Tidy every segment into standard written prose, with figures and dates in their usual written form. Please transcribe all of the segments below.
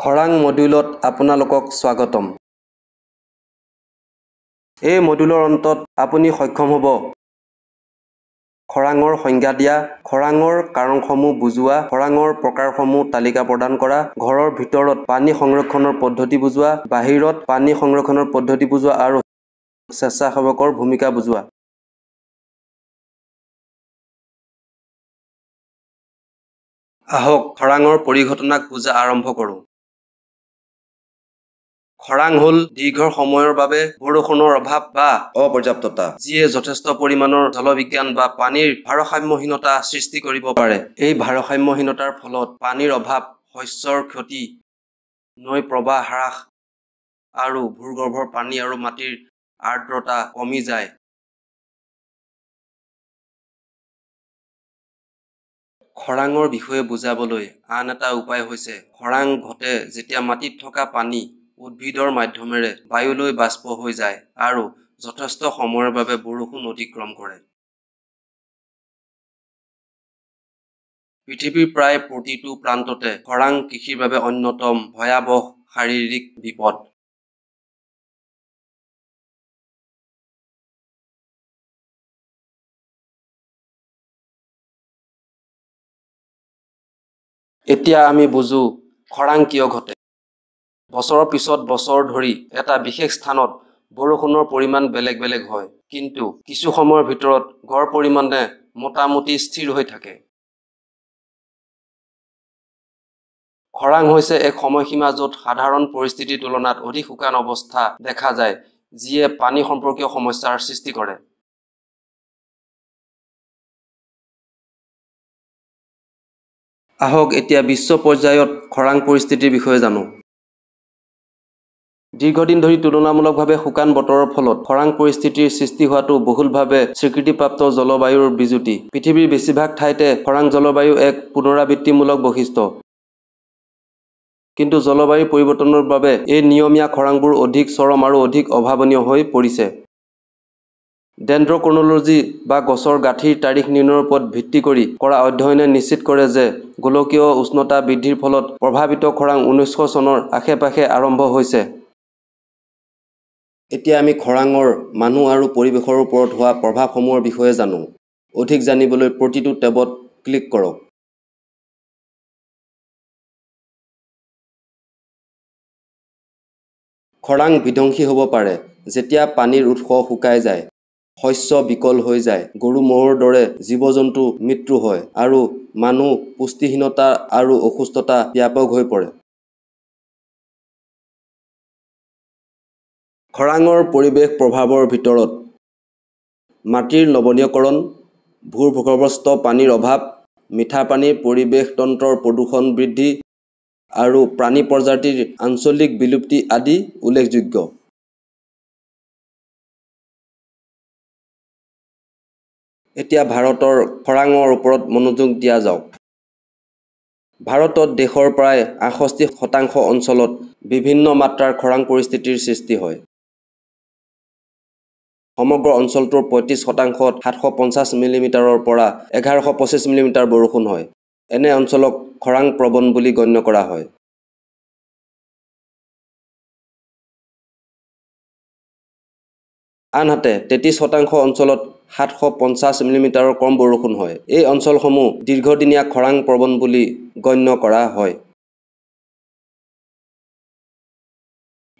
খৰাং মডিউলত আপোনালোকক স্বাগতম। এই মডিউলৰ অন্তত আপুনি সক্ষম হ'ব খৰাঙৰ সংজ্ঞা দিয়া, খৰাঙৰ কাৰণসমূহ বুজোৱা, খৰাঙৰ প্ৰকাৰসমূহ তালিকা প্ৰদান কৰা, ঘৰৰ ভিতৰত পানী সংৰক্ষণৰ পদ্ধতি বুজোৱা, বাহিৰত পানী সংৰক্ষণৰ পদ্ধতি বুজোৱা আৰু স্বেচ্ছাসেৱকৰ ভূমিকা বুজোৱা। আহক খৰাঙৰ পৰিঘটনাক বুজা আৰম্ভ কৰোঁ। খৰাং হ'ল দীৰ্ঘ সময়ৰ বাবে বৰষুণৰ অভাৱ বা অপৰ্যাপ্ততা, যিয়ে যথেষ্ট পৰিমাণৰ জলবিজ্ঞান বা পানীৰ ভাৰসাম্যহীনতা সৃষ্টি কৰিব পাৰে। এই ভাৰসাম্যহীনতাৰ ফলত পানীৰ অভাৱ, শস্যৰ ক্ষতি, নৈ প্ৰবাহ হ্ৰাস আৰু ভূগৰ্ভৰ পানী আৰু মাটিৰ আৰ্দ্ৰতা কমি যায়। খৰাঙৰ বিষয়ে বুজাবলৈ আন এটা উপায় হৈছে খৰাং ঘটে যেতিয়া মাটিত থকা পানী উদ্ভিদৰ মাধ্যমেৰে বায়ুলৈ বাষ্প হৈ যায় আৰু যথেষ্ট সময়ৰ বাবে বৰষুণ অতিক্ৰম কৰে। পৃথিৱীৰ প্ৰায় প্ৰতিটো প্ৰান্ততে খৰাং কৃষিৰ বাবে অন্যতম ভয়াৱহ শাৰীৰিক বিপদ। এতিয়া আমি বুজো খৰাং কিয় ঘটে। বছৰৰ পিছত বছৰ ধৰি এটা বিশেষ স্থানত বৰষুণৰ পৰিমাণ বেলেগ বেলেগ হয়, কিন্তু কিছু সময়ৰ ভিতৰত গড় পৰিমাণে মোটামুটি স্থিৰ হৈ থাকে। খৰাং হৈছে এক সময়সীমা য'ত সাধাৰণ পৰিস্থিতিৰ তুলনাত অধিক শুকান অৱস্থা দেখা যায়, যিয়ে পানী সম্পৰ্কীয় সমস্যাৰ সৃষ্টি কৰে। আহক এতিয়া বিশ্ব পৰ্যায়ত খৰাং পৰিস্থিতিৰ বিষয়ে জানো। দীৰ্ঘদিন ধৰি তুলনামূলকভাৱে শুকান বতৰৰ ফলত খৰাং পৰিস্থিতিৰ সৃষ্টি হোৱাটো বহুলভাৱে স্বীকৃতিপ্ৰাপ্ত জলবায়ুৰ বিজুতি। পৃথিৱীৰ বেছিভাগ ঠাইতে খৰাং জলবায়ু এক পুনৰাবৃত্তিমূলক বৈশিষ্ট্য। কিন্তু জলবায়ু পৰিৱৰ্তনৰ বাবে এই নিয়মীয়া খৰাংবোৰ অধিক চৰম আৰু অধিক অভাৱনীয় হৈ পৰিছে। ডেনড্ৰক্ৰনলজি বা গছৰ গাঁঠিৰ তাৰিখ নিৰ্ণয়ৰ ওপৰত ভিত্তি কৰি কৰা অধ্যয়নে নিশ্চিত কৰে যে গোলকীয় উষ্ণতা বৃদ্ধিৰ ফলত প্ৰভাৱিত খৰাং 1900 চনৰ আশে-পাশে আৰম্ভ হৈছে। এতিয়া আমি খৰাঙৰ মানুহ আৰু পৰিৱেশৰ ওপৰত হোৱা প্ৰভাৱসমূহৰ বিষয়ে জানো। অধিক জানিবলৈ প্ৰতিটো টেবত ক্লিক কৰক। খৰাং বিধ্বংসী হ'ব পাৰে যেতিয়া পানীৰ উৎস শুকাই যায়, শস্য বিকল হৈ যায়, গৰু-ম'হৰ দৰে জীৱ-জন্তু মৃত্যু হয় আৰু মানুহ পুষ্টিহীনতা আৰু অসুস্থতা ব্যাপক হৈ পৰে। খৰাঙৰ পৰিৱেশ প্ৰভাৱৰ ভিতৰত মাটিৰ লৱণীয়কৰণ, ভূগৰ্ভস্থ পানীৰ অভাৱ, মিঠা পানীৰ পৰিৱেশ তন্ত্ৰৰ প্ৰদূষণ বৃদ্ধি আৰু প্ৰাণী প্ৰজাতিৰ আঞ্চলিক বিলুপ্তি আদি উল্লেখযোগ্য। এতিয়া ভাৰতৰ খৰাঙৰ ওপৰত মনোযোগ দিয়া যাওক। ভাৰতত দেশৰ প্ৰায় ৬৮% অঞ্চলত বিভিন্ন মাত্ৰাৰ খৰাং পৰিস্থিতিৰ সৃষ্টি হয়। সমগ্ৰ অঞ্চলটোৰ ৩৫%ত ৭৫০ মিলিমিটাৰৰ পৰা ১১২৫ মিলিমিটাৰ বৰষুণ হয়। এনে অঞ্চলক খৰাং প্ৰৱণ বুলি গণ্য কৰা হয়। আনহাতে ৩৩% অঞ্চলত ৭৫০ মিলিমিটাৰৰ কম বৰষুণ হয়। এই অঞ্চলসমূহ দীৰ্ঘদিনীয়া খৰাং প্ৰৱণ বুলি গণ্য কৰা হয়।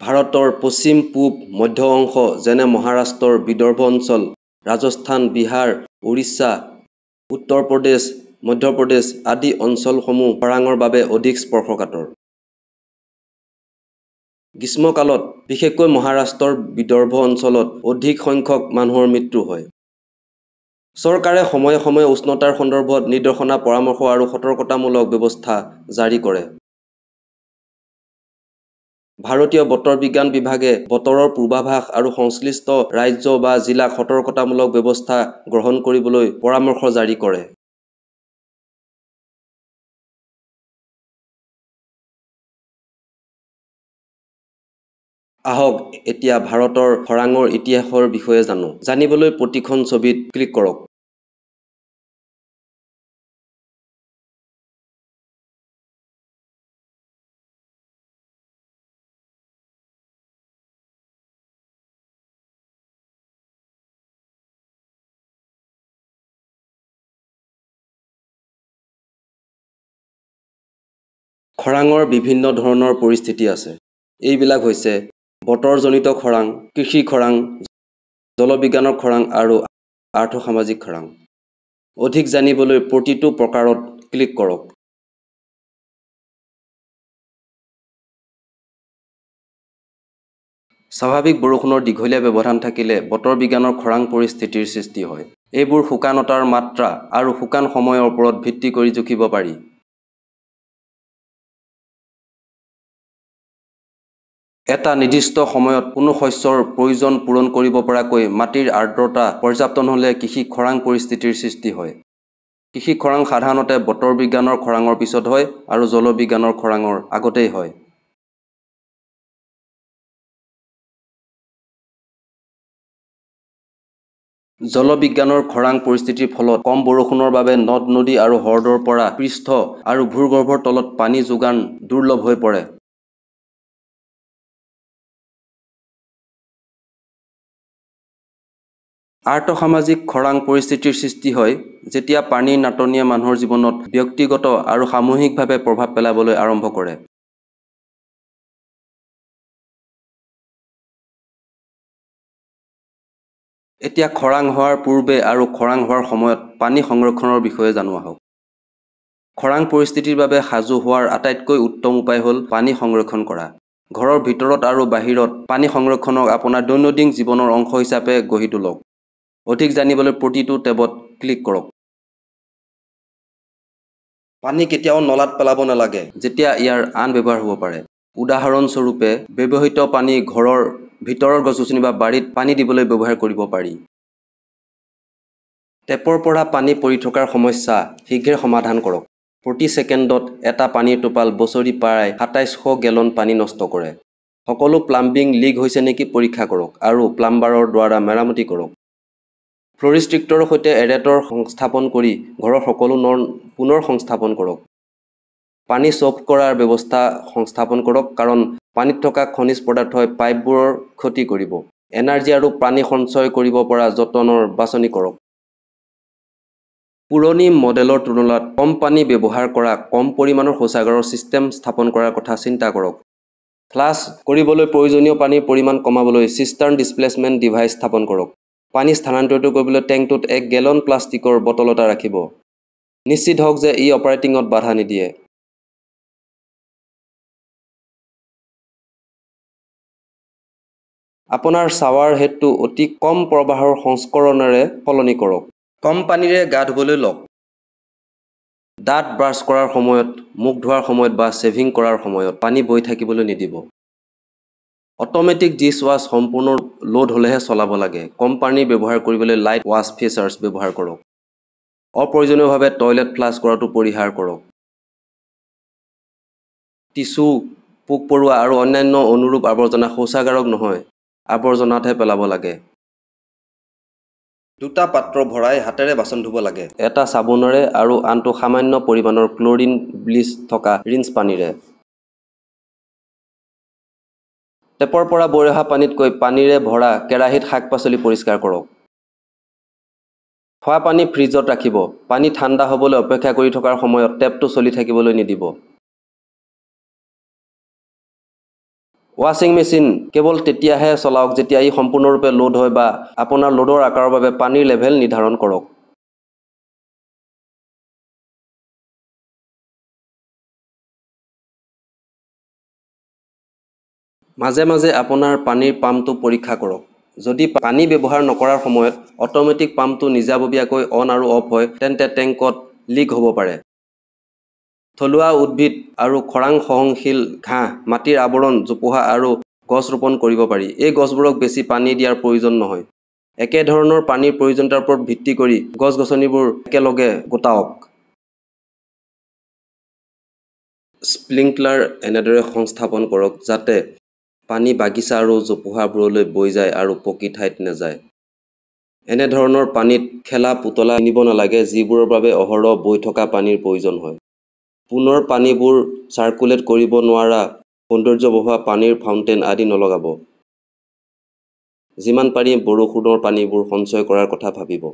ভাৰতৰ পশ্চিম পূব মধ্য অংশ যেনে মহাৰাষ্ট্ৰৰ বিদৰ্ভ অঞ্চল, ৰাজস্থান, বিহাৰ, উৰিষ্যা, উত্তৰ প্ৰদেশ, মধ্যপ্ৰদেশ আদি অঞ্চলসমূহ খৰাঙৰ বাবে অধিক স্পৰ্শকাতৰ। গ্ৰীষ্মকালত বিশেষকৈ মহাৰাষ্ট্ৰৰ বিদৰ্ভ অঞ্চলত অধিক সংখ্যক মানুহৰ মৃত্যু হয়। চৰকাৰে সময়ে সময়ে উষ্ণতাৰ সন্দৰ্ভত নিৰ্দেশনা, পৰামৰ্শ আৰু সতৰ্কতামূলক ব্যৱস্থা জাৰি কৰে। ভাৰতীয় বতৰ বিজ্ঞান বিভাগে বতৰৰ পূৰ্বাভাস আৰু সংশ্লিষ্ট ৰাজ্য বা জিলাক সতৰ্কতামূলক ব্যৱস্থা গ্ৰহণ কৰিবলৈ পৰামৰ্শ জাৰি কৰে। আহক এতিয়া ভাৰতৰ খৰাঙৰ ইতিহাসৰ বিষয়ে জানো। জানিবলৈ প্ৰতিখন ছবিত ক্লিক কৰক। খৰাঙৰ বিভিন্ন ধৰণৰ পৰিস্থিতি আছে। এইবিলাক হৈছে বতৰজনিত খৰাং, কৃষি খৰাং, জলবিজ্ঞানৰ খৰাং আৰু আৰ্থ-সামাজিক খৰাং। অধিক জানিবলৈ প্ৰতিটো প্ৰকাৰত ক্লিক কৰক। স্বাভাৱিক বৰষুণৰ দীঘলীয়া ব্যৱধান থাকিলে বতৰ বিজ্ঞানৰ খৰাং পৰিস্থিতিৰ সৃষ্টি হয়। এইবোৰ শুকানতাৰ মাত্ৰা আৰু শুকান সময়ৰ ওপৰত ভিত্তি কৰি জুখিব পাৰি। এটা নিৰ্দিষ্ট সময়ত কোনো শস্যৰ প্ৰয়োজন পূৰণ কৰিব পৰাকৈ মাটিৰ আৰ্দ্ৰতা পৰ্যাপ্ত নহ'লে কৃষি খৰাং পৰিস্থিতিৰ সৃষ্টি হয়। কৃষি খৰাং সাধাৰণতে বতৰ বিজ্ঞানৰ খৰাঙৰ পিছত হয় আৰু জলবিজ্ঞানৰ খৰাঙৰ আগতেই হয়। জলবিজ্ঞানৰ খৰাং পৰিস্থিতিৰ ফলত কম বৰষুণৰ বাবে নদ-নদী আৰু হ্ৰদৰ পৰা পৃষ্ঠ আৰু ভূগৰ্ভৰ তলত পানী যোগান দুৰ্লভ হৈ পৰে। আৰ্থ-সামাজিক খৰাং পৰিস্থিতিৰ সৃষ্টি হয় যেতিয়া পানীৰ নাটনিয়ে মানুহৰ জীৱনত ব্যক্তিগত আৰু সামূহিকভাৱে প্ৰভাৱ পেলাবলৈ আৰম্ভ কৰে। এতিয়া খৰাং হোৱাৰ পূৰ্বে আৰু খৰাং হোৱাৰ সময়ত পানী সংৰক্ষণৰ বিষয়ে জানো আহক। খৰাং পৰিস্থিতিৰ বাবে সাজু হোৱাৰ আটাইতকৈ উত্তম উপায় হ'ল পানী সংৰক্ষণ কৰা। ঘৰৰ ভিতৰত আৰু বাহিৰত পানী সংৰক্ষণক আপোনাৰ দৈনন্দিন জীৱনৰ অংশ হিচাপে গঢ়ি তোলক। অধিক জানিবলৈ প্ৰতিটো টেবত ক্লিক কৰক। পানী কেতিয়াও নলাত পেলাব নালাগে যেতিয়া ইয়াৰ আন ব্যৱহাৰ হ'ব পাৰে। উদাহৰণস্বৰূপে, ব্যৱহৃত পানী ঘৰৰ ভিতৰৰ গছ-গছনি বা বাৰীত পানী দিবলৈ ব্যৱহাৰ কৰিব পাৰি। টেপৰ পৰা পানী পৰি থকাৰ সমস্যা শীঘ্ৰে সমাধান কৰক। প্ৰতি ছেকেণ্ডত এটা পানীৰ টোপাল বছৰি প্ৰায় ২৭০০ গেলন পানী নষ্ট কৰে। সকলো প্লাম্বিং লিক হৈছে নেকি পৰীক্ষা কৰক আৰু প্লাম্বাৰৰ দ্বাৰা মেৰামতি কৰক। ফ্ল'ৰিষ্ট্ৰিক্টৰৰ সৈতে এৰেটৰ সংস্থাপন কৰি ঘৰৰ সকলো নল পুনৰ সংস্থাপন কৰক। পানী চফ কৰাৰ ব্যৱস্থা সংস্থাপন কৰক কাৰণ পানীত থকা খনিজ পদাৰ্থই পাইপবোৰৰ ক্ষতি কৰিব। এনাৰ্জি আৰু পানী সঞ্চয় কৰিব পৰা যতনৰ বাছনি কৰক। পুৰণি মডেলৰ তুলনাত কম পানী ব্যৱহাৰ কৰা কম পৰিমাণৰ শৌচাগাৰৰ ছিষ্টেম স্থাপন কৰাৰ কথা চিন্তা কৰক। ফ্লাছ কৰিবলৈ প্ৰয়োজনীয় পানীৰ পৰিমাণ কমাবলৈ চিষ্টাৰ্ণ ডিছপ্লেচমেণ্ট ডিভাইচ স্থাপন কৰক। পানী স্থানান্তৰিত কৰিবলৈ টেংকটোত ১ গেলন প্লাষ্টিকৰ বটল এটা ৰাখিব। নিশ্চিত হওক যে ই অপাৰেটিঙত বাধা নিদিয়ে। আপোনাৰ শ্বাৱাৰ হেডটো অতি কম প্ৰবাহৰ সংস্কৰণেৰে সলনি কৰক। কম পানীৰে গা ধুবলৈ লওক। দাঁত ব্ৰাছ কৰাৰ সময়ত, মুখ ধোৱাৰ সময়ত বা শ্বেভিং কৰাৰ সময়ত পানী বৈ থাকিবলৈ নিদিব। অট'মেটিক ডিছ ৱাছ সম্পূৰ্ণ লোড হ'লেহে চলাব লাগে। কম পানী ব্যৱহাৰ কৰিবলৈ লাইট ৱাছ ফিচাৰ্ছ ব্যৱহাৰ কৰক। অপ্ৰয়োজনীয়ভাৱে টয়লেট ফ্লাছ কৰাটো পৰিহাৰ কৰক। টিছু, পোক-পৰুৱা আৰু অন্যান্য অনুৰূপ আৱৰ্জনা শৌচাগাৰক নহয়, আৱৰ্জনাতহে পেলাব লাগে। দুটা পাত্ৰ ভৰাই হাতেৰে বাচন ধুব লাগে। এটা চাবোনেৰে আৰু আনটো সামান্য পৰিমাণৰ ক্লৰিন ব্লিচ থকা ৰিন্স পানীৰে। টেপৰ পৰা বৈ অহা পানীতকৈ পানীৰে ভৰা কেৰাহীত শাক-পাচলি পৰিষ্কাৰ কৰক। খোৱা পানী ফ্ৰিজত ৰাখিব। পানী ঠাণ্ডা হ'বলৈ অপেক্ষা কৰি থকাৰ সময়ত টেপটো চলি থাকিবলৈ নিদিব। ৱাশ্বিং মেচিন কেৱল তেতিয়াহে চলাওক যেতিয়া ই সম্পূৰ্ণৰূপে লোড হয় বা আপোনাৰ লোডৰ আকাৰৰ বাবে পানীৰ লেভেল নিৰ্ধাৰণ কৰক। মাজে মাজে আপোনাৰ পানীৰ পাম্পটো পৰীক্ষা কৰক। যদি পানী ব্যৱহাৰ নকৰাৰ সময়ত অট'মেটিক পাম্পটো নিজাববীয়াকৈ অন আৰু অফ হয় তেন্তে টেংকত লিক হ'ব পাৰে। থলুৱা উদ্ভিদ আৰু খৰাং সহনশীল ঘাঁহ, মাটিৰ আৱৰণ জোপোহা আৰু গছ ৰোপণ কৰিব পাৰি। এই গছবোৰক বেছি পানী দিয়াৰ প্ৰয়োজন নহয়। একেধৰণৰ পানীৰ প্ৰয়োজনীয়তাৰ ওপৰত ভিত্তি কৰি গছ-গছনিবোৰ একেলগে গোটাওক। স্প্ৰিংকলাৰ এনেদৰে সংস্থাপন কৰক যাতে পানী বাগিচা আৰু জোপোহাবোৰলৈ বৈ যায় আৰু পকী ঠাইত নাযায়। এনেধৰণৰ পানীত খেলা পুতলা কিনিব নালাগে যিবোৰৰ বাবে অহৰহ বৈ থকা পানীৰ প্ৰয়োজন হয়। পুনৰ পানীবোৰ চাৰ্কুলেট কৰিব নোৱাৰা সৌন্দৰ্য বঢ়োৱা পানীৰ ফাউণ্টেন আদি নলগাব। যিমান পাৰি বৰষুণৰ পানীবোৰ সঞ্চয় কৰাৰ কথা ভাবিব।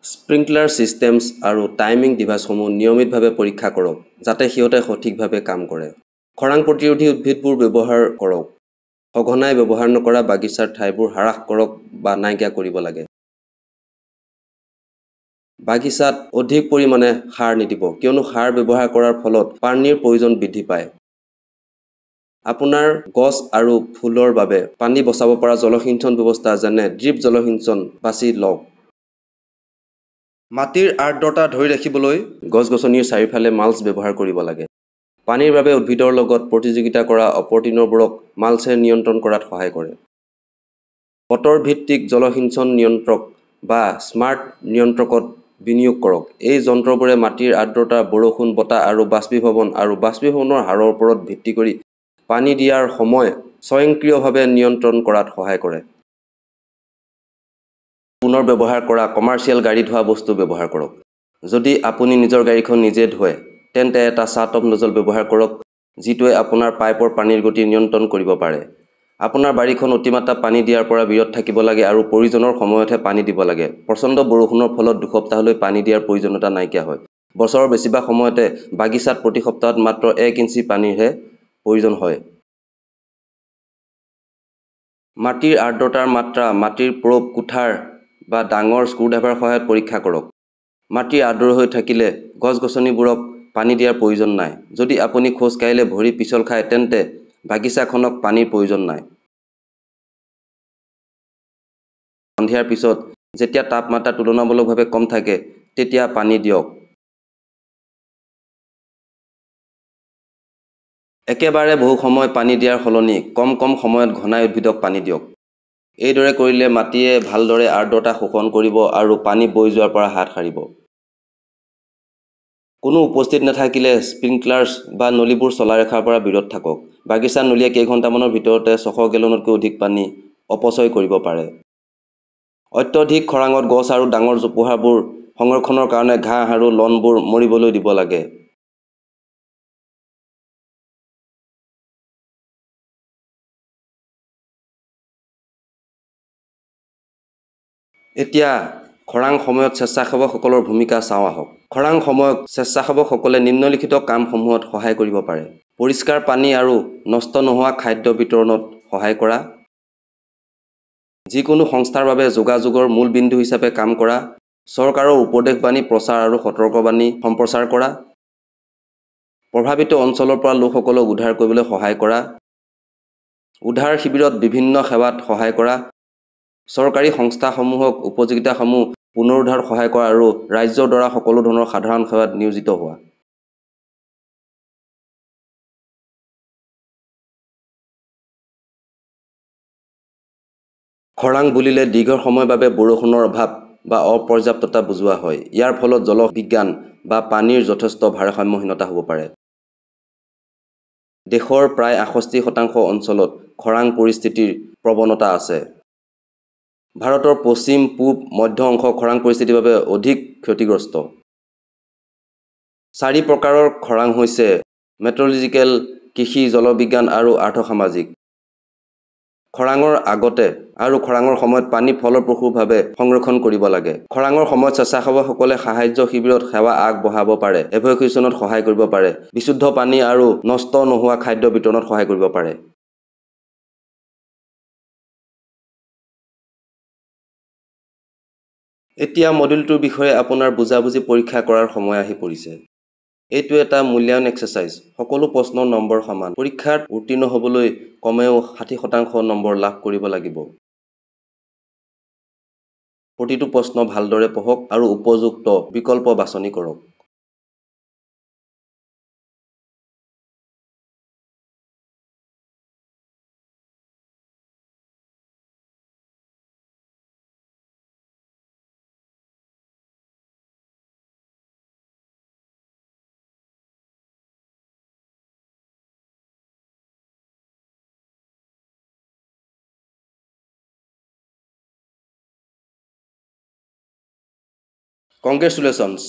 স্প্ৰিংকলাৰ ছিষ্টেমছ আৰু টাইমিং ডিভাইচসমূহ নিয়মিতভাৱে পৰীক্ষা কৰক যাতে সিহঁতে সঠিকভাৱে কাম কৰে। খৰাং প্ৰতিৰোধী উদ্ভিদবোৰ ব্যৱহাৰ কৰক। সঘনাই ব্যৱহাৰ নকৰা বাগিচাৰ ঠাইবোৰ হ্ৰাস কৰক বা নাইকিয়া কৰিব লাগে। বাগিচাত অধিক পৰিমাণে সাৰ নিদিব কিয়নো সাৰ ব্যৱহাৰ কৰাৰ ফলত পানীৰ প্ৰয়োজন বৃদ্ধি পায়। আপোনাৰ গছ আৰু ফুলৰ বাবে পানী বচাব পৰা জলসিঞ্চন ব্যৱস্থা যেনে ড্ৰিপ জলসিঞ্চন বাছি লওক। মাটিৰ আৰ্দ্ৰতা ধৰি ৰাখিবলৈ গছ-গছনিৰ চাৰিওফালে মাল্চ ব্যৱহাৰ কৰিব লাগে। পানীৰ বাবে উদ্ভিদৰ লগত প্ৰতিযোগিতা কৰা অপতৃণবোৰক মাল্চে নিয়ন্ত্ৰণ কৰাত সহায় কৰে। বতৰ ভিত্তিক জলসিঞ্চন নিয়ন্ত্ৰক বা স্মাৰ্ট নিয়ন্ত্ৰকত বিনিয়োগ কৰক। এই যন্ত্ৰবোৰে মাটিৰ আৰ্দ্ৰতা, বৰষুণ, বতাহ আৰু বাষ্পীভৱনৰ হাৰৰ ওপৰত ভিত্তি কৰি পানী দিয়াৰ সময় স্বয়ংক্ৰিয়ভাৱে নিয়ন্ত্ৰণ কৰাত সহায় কৰে। পুনৰ ব্যৱহাৰ কৰা কমাৰ্চিয়েল গাড়ী ধোৱা বস্তু ব্যৱহাৰ কৰক। যদি আপুনি নিজৰ গাড়ীখন নিজে ধোৱে, তেন্তে এটা ছাট-অফ নজল ব্যৱহাৰ কৰক যিটোৱে আপোনাৰ পাইপৰ পানীৰ গতি নিয়ন্ত্ৰণ কৰিব পাৰে। আপোনাৰ বাৰীখন অতিমাত্ৰা পানী দিয়াৰ পৰা বিৰত থাকিব লাগে আৰু প্ৰয়োজনৰ সময়তহে পানী দিব লাগে। প্ৰচণ্ড বৰষুণৰ ফলত দুসপ্তাহলৈ পানী দিয়াৰ প্ৰয়োজনীয়তা নাইকিয়া হয়। বছৰৰ বেছিভাগ সময়তে বাগিচাত প্ৰতি সপ্তাহত মাত্ৰ 1 ইঞ্চি পানীৰহে প্ৰয়োজন হয়। মাটিৰ আৰ্দ্ৰতাৰ মাত্ৰা মাটিৰ প্ৰব কোঠাৰ বা ডাঙৰ স্ক্ৰুড্ৰাইভাৰৰ সহায়ত পৰীক্ষা কৰক। মাটি আৰ্দ্ৰ হৈ থাকিলে গছ-গছনিবোৰক পানী দিয়াৰ প্ৰয়োজন নাই। যদি আপুনি খোজ কাঢ়িলে ভৰি পিছল খায় তেন্তে বাগিচাখনক পানীৰ প্ৰয়োজন নাই। সন্ধিয়াৰ পিছত যেতিয়া তাপমাত্ৰা তুলনামূলকভাৱে কম থাকে তেতিয়া পানী দিয়ক। একেবাৰে বহু সময় পানী দিয়াৰ সলনি কম সময়ত ঘনাই উদ্ভিদক পানী দিয়ক। এইদৰে কৰিলে মাটিয়ে ভালদৰে আৰ্দ্ৰতা শোষণ কৰিব আৰু পানী বৈ যোৱাৰ পৰা হাত সাৰিব। কোনো উপস্থিত নাথাকিলে স্প্ৰিংকলাৰ্ছ বা নলীবোৰ চলাই ৰখাৰ পৰা বিৰত থাকক। বাগিচাৰ নলীয়ে কেইঘণ্টামানৰ ভিতৰতে 600 গেলনতকৈ অধিক পানী অপচয় কৰিব পাৰে। অত্যধিক খৰাঙত গছ আৰু ডাঙৰ জোপোহাবোৰ সংৰক্ষণৰ কাৰণে ঘাঁহ আৰু লনবোৰ মৰিবলৈ দিব লাগে। এতিয়া খৰাং সময়ত স্বেচ্ছাসেৱকসকলৰ ভূমিকা চাওঁ আহক। খৰাং সময়ত স্বেচ্ছাসেৱকসকলে নিম্নলিখিত কামসমূহত সহায় কৰিব পাৰে। পৰিষ্কাৰ পানী আৰু নষ্ট নোহোৱা খাদ্য বিতৰণত সহায় কৰা। যিকোনো সংস্থাৰ বাবে যোগাযোগৰ মূল বিন্দু হিচাপে কাম কৰা। চৰকাৰৰ উপদেশবাণী প্ৰচাৰ আৰু সতৰ্কবাণী সম্প্ৰচাৰ কৰা। প্ৰভাৱিত অঞ্চলৰ পৰা লোকসকলক উদ্ধাৰ কৰিবলৈ সহায় কৰা। উদ্ধাৰ শিবিৰত বিভিন্ন সেৱাত সহায় কৰা। চৰকাৰী সংস্থাসমূহক উপযোগিতাসমূহ পুনৰুদ্ধাৰত সহায় কৰা আৰু ৰাজ্যৰ দ্বাৰা সকলো ধৰণৰ সাধাৰণ সেৱাত নিয়োজিত হোৱা। খৰাং বুলিলে দীৰ্ঘ সময়ৰ বাবে বৰষুণৰ অভাৱ বা অপৰ্যাপ্ততা বুজোৱা হয়। ইয়াৰ ফলত জলবিজ্ঞান বা পানীৰ যথেষ্ট ভাৰসাম্যহীনতা হ'ব পাৰে। দেশৰ প্ৰায় 68% অঞ্চলত খৰাং পৰিস্থিতিৰ প্ৰৱণতা আছে। ভাৰতৰ পশ্চিম, পূব, মধ্য অংশ খৰাং পৰিস্থিতিৰ বাবে অধিক ক্ষতিগ্ৰস্ত। 4 প্ৰকাৰৰ খৰাং হৈছে মেট্ৰলজিকেল, কৃষি, জলবিজ্ঞান আৰু আৰ্থ-সামাজিক। খৰাঙৰ আগতে আৰু খৰাঙৰ সময়ত পানী ফলপ্ৰসূভাৱে সংৰক্ষণ কৰিব লাগে। খৰাঙৰ সময়ত স্বেচ্ছাসেৱকসকলে সাহায্য শিবিৰত সেৱা আগবঢ়াব পাৰে, এভেকুৱেশ্যনত সহায় কৰিব পাৰে, বিশুদ্ধ পানী আৰু নষ্ট নোহোৱা খাদ্য বিতৰণত সহায় কৰিব পাৰে। এতিয়া মডেলটোৰ বিষয়ে আপোনাৰ বুজাবুজি পৰীক্ষা কৰাৰ সময় আহি পৰিছে। এইটো এটা মূল্যায়ন এক্সাৰচাইজ। সকলো প্ৰশ্নৰ নম্বৰ সমান। পৰীক্ষাত উত্তীৰ্ণ হ'বলৈ কমেও 60% নম্বৰ লাভ কৰিব লাগিব। প্ৰতিটো প্ৰশ্ন ভালদৰে পঢ়ক আৰু উপযুক্ত বিকল্প বাছনি কৰক। Congratulations!